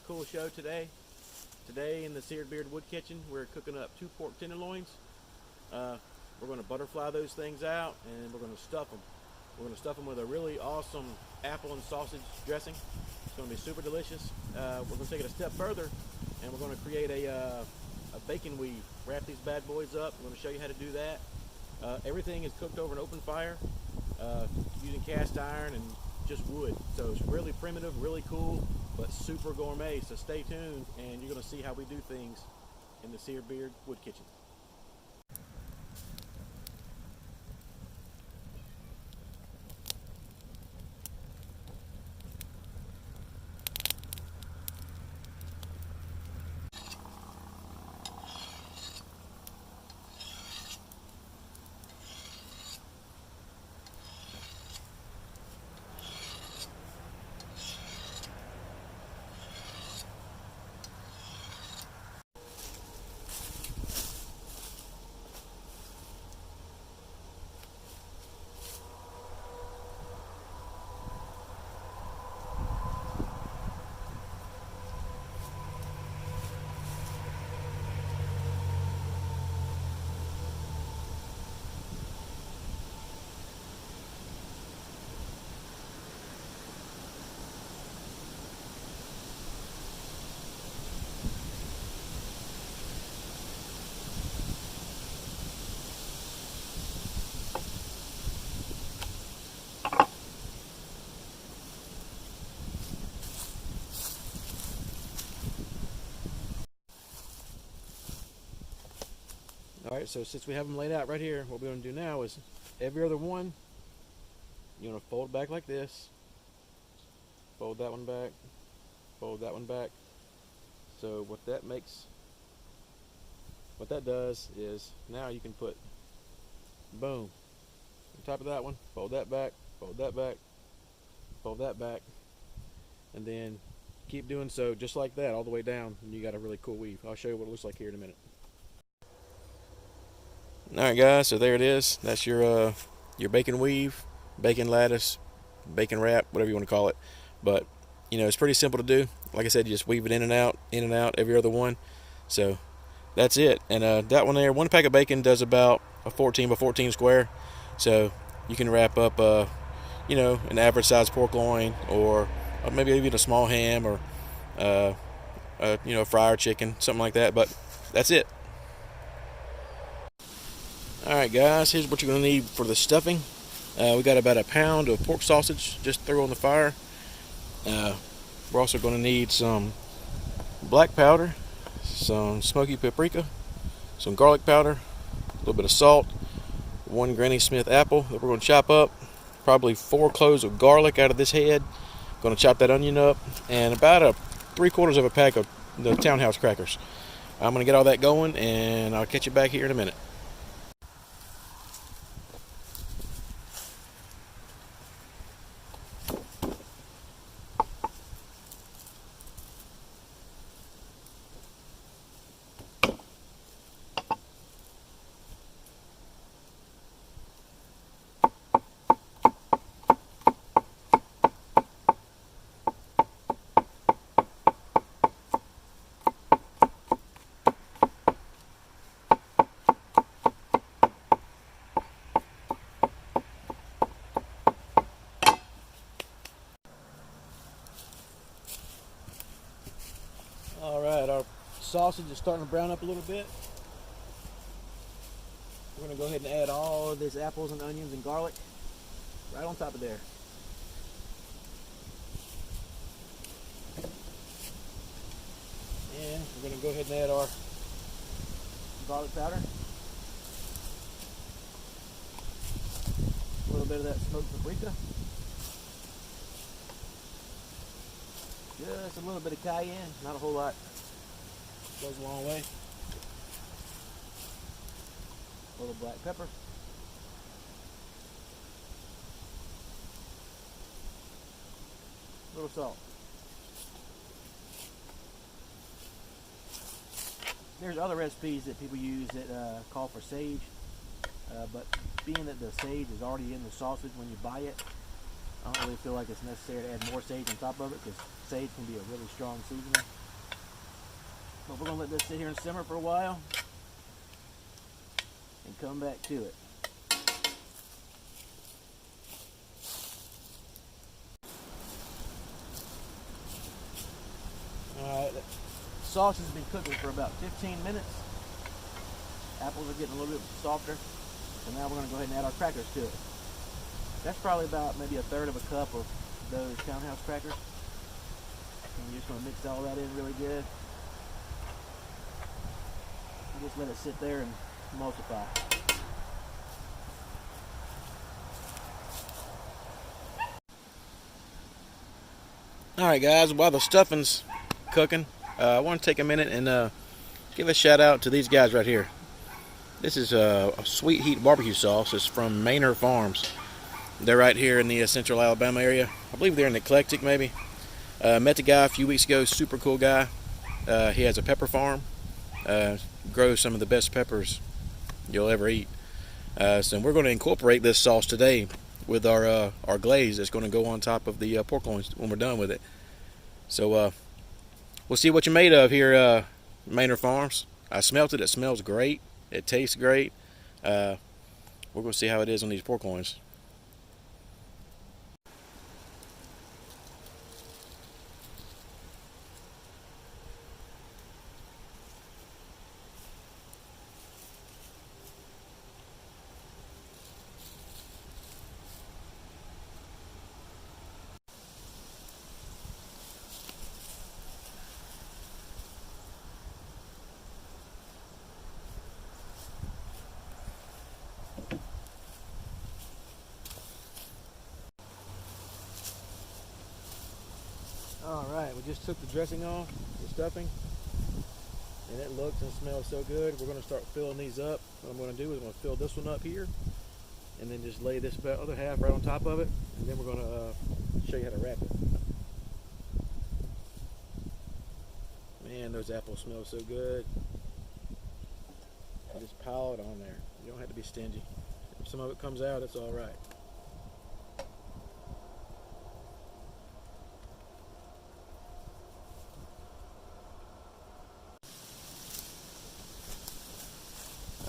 cool show today. Today in the Seared Beard Wood Kitchen, we're cooking up 2 pork tenderloins. We're going to butterfly those things out, and we're going to stuff them. We're going to stuff them with a really awesome apple and sausage dressing. It's going to be super delicious. We're going to take it a step further, and we're going to create a bacon weave. Wrap these bad boys up. I'm going to show you how to do that. Everything is cooked over an open fire using cast iron and just wood. So it's really primitive, really cool, but super gourmet. So stay tuned, and you're going to see how we do things in the Seared Beard Wood Kitchen. Alright, so since we have them laid out right here, what we're going to do now is every other one, you're going to fold back like this, fold that one back, fold that one back. So what that does is now you can put, boom, on top of that one, fold that back, fold that back, fold that back, and then keep doing so just like that all the way down, and you got a really cool weave. I'll show you what it looks like here in a minute. Alright guys, so there it is. That's your bacon weave, bacon lattice, bacon wrap, whatever you want to call it. But you know, it's pretty simple to do. Like I said, you just weave it in and out every other one. So that's it. And that one there, 1 pack of bacon does about a 14 by 14 square. So you can wrap up you know, an average size pork loin, or maybe even a small ham, or you know, fryer chicken, something like that. But that's it. Alright guys, here's what you're going to need for the stuffing. We got about a pound of pork sausage just throw on the fire. We're also going to need some black powder, some smoky paprika, some garlic powder, a little bit of salt, 1 Granny Smith apple that we're going to chop up, probably 4 cloves of garlic out of this head. Going to chop that onion up, and about 3/4 of a pack of the Townhouse crackers. I'm going to get all that going, and I'll catch you back here in a minute. Alright, our sausage is starting to brown up a little bit. We're going to go ahead and add all of these apples and onions and garlic right on top of there. And we're going to go ahead and add our garlic powder. A little bit of that smoked paprika. Just a little bit of cayenne, not a whole lot. Goes a long way. A little black pepper. A little salt. There's other recipes that people use that call for sage, but being that the sage is already in the sausage when you buy it, I don't really feel like it's necessary to add more sage on top of it because sage can be a really strong seasoner. But we're going to let this sit here and simmer for a while and come back to it. Alright, the sauce has been cooking for about 15 minutes. Apples are getting a little bit softer. So now we're going to go ahead and add our crackers to it. That's probably about maybe a third of a cup of those townhouse crackers. And you're just going to mix all that in really good. And just let it sit there and emulsify. Alright guys, while the stuffing's cooking, I want to take a minute and give a shout out to these guys right here. This is a Sweet Heat barbecue sauce. It's from Manor Farms. They're right here in the central Alabama area. I believe they're in Eclectic maybe. Met the guy a few weeks ago, super cool guy. He has a pepper farm, grows some of the best peppers you'll ever eat. So we're going to incorporate this sauce today with our glaze that's going to go on top of the pork loins when we're done with it. So we'll see what you're made of here, Manor Farms. I smelt it. It smells great. It tastes great. We're going to see how it is on these pork loins. Alright, we just took the dressing off, the stuffing, and it looks and smells so good. We're going to start filling these up. What I'm going to do is I'm going to fill this one up here, and then just lay this other half right on top of it, and then we're going to show you how to wrap it. Man, those apples smell so good. And just pile it on there. You don't have to be stingy. If some of it comes out, it's alright.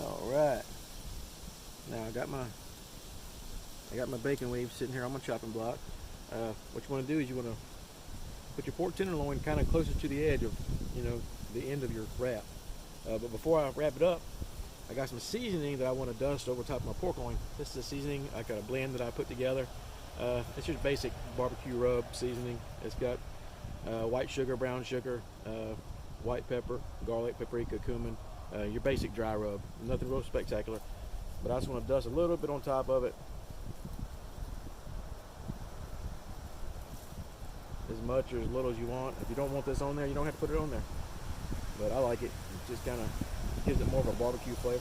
Alright, now I got my bacon weave sitting here on my chopping block. What you want to do is you want to put your pork tenderloin kind of closer to the edge of, the end of your wrap. But before I wrap it up, I got some seasoning that I want to dust over top of my pork loin. This is a seasoning, I got a blend that I put together. It's just basic barbecue rub seasoning. It's got white sugar, brown sugar, white pepper, garlic, paprika, cumin. Your basic dry rub, nothing real spectacular, but I just want to dust a little bit on top of it, as much or as little as you want. If you don't want this on there, you don't have to put it on there, but I like it. It just kind of gives it more of a barbecue flavor.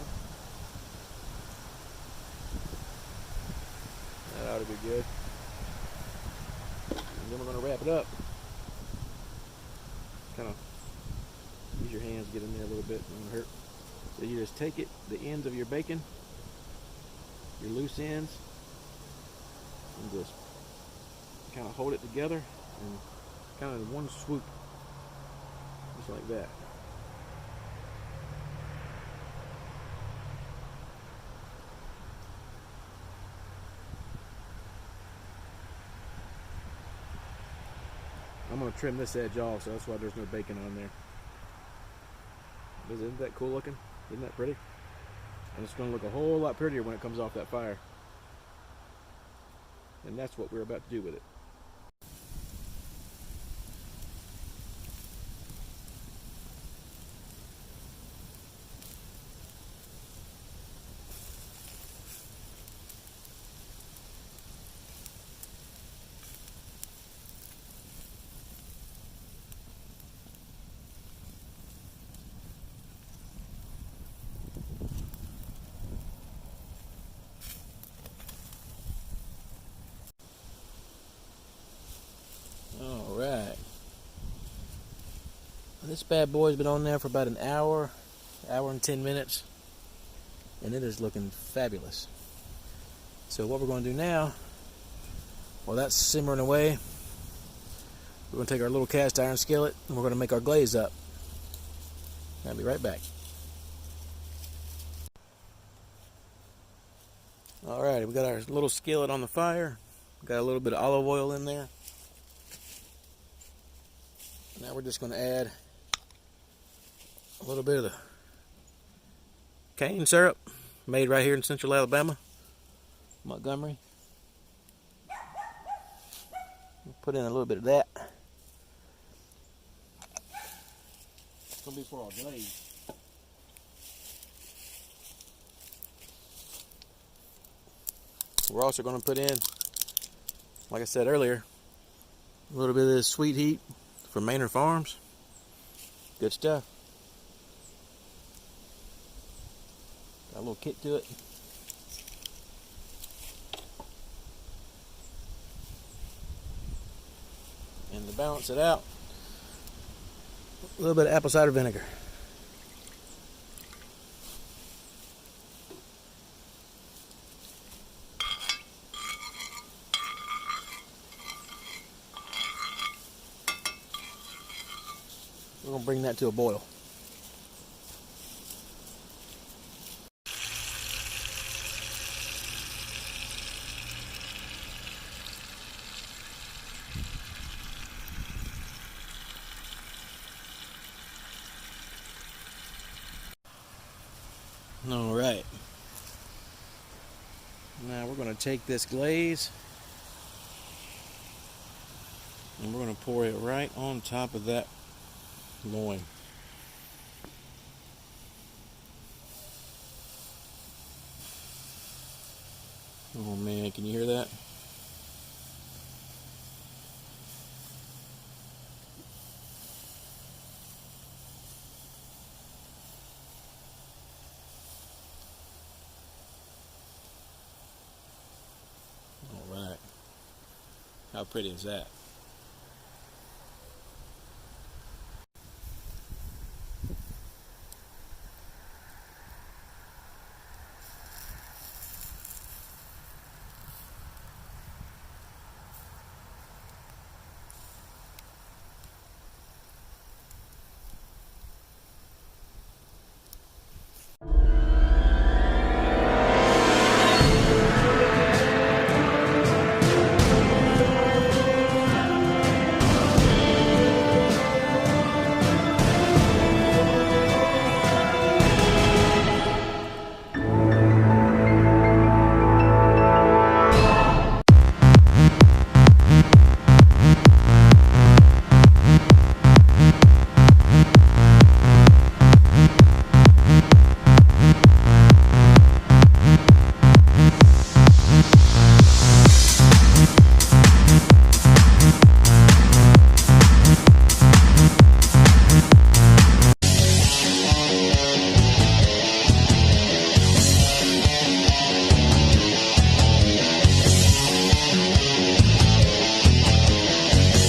That ought to be good. And then we're going to wrap it up. Kind of use your hands to get in there a little bit, it won't hurt. So you just take it, the ends of your bacon, your loose ends, and just kind of hold it together and kind of in one swoop, just like that. I'm going to trim this edge off, so that's why there's no bacon on there. Isn't that cool looking? Isn't that pretty? And it's going to look a whole lot prettier when it comes off that fire. And that's what we're about to do with it. Alright. This bad boy's been on there for about an hour and 10 minutes. And it is looking fabulous. So what we're going to do now While that's simmering away, we're going to take our little cast iron skillet and we're going to make our glaze up. I'll be right back. Alrighty, we got our little skillet on the fire. Got a little bit of olive oil in there. Now we're just going to add a little bit of the cane syrup made right here in Central Alabama, Montgomery. We'll put in a little bit of that. It's going to be for our glaze. We're also going to put in, like I said earlier, a little bit of this sweet heat from Maynard Farms. Good stuff. Got a little kick to it. And to balance it out, a little bit of apple cider vinegar. We're going to bring that to a boil. All right. Now we're going to take this glaze and we're going to pour it right on top of that loin. Oh man, can you hear that? All right. How pretty is that?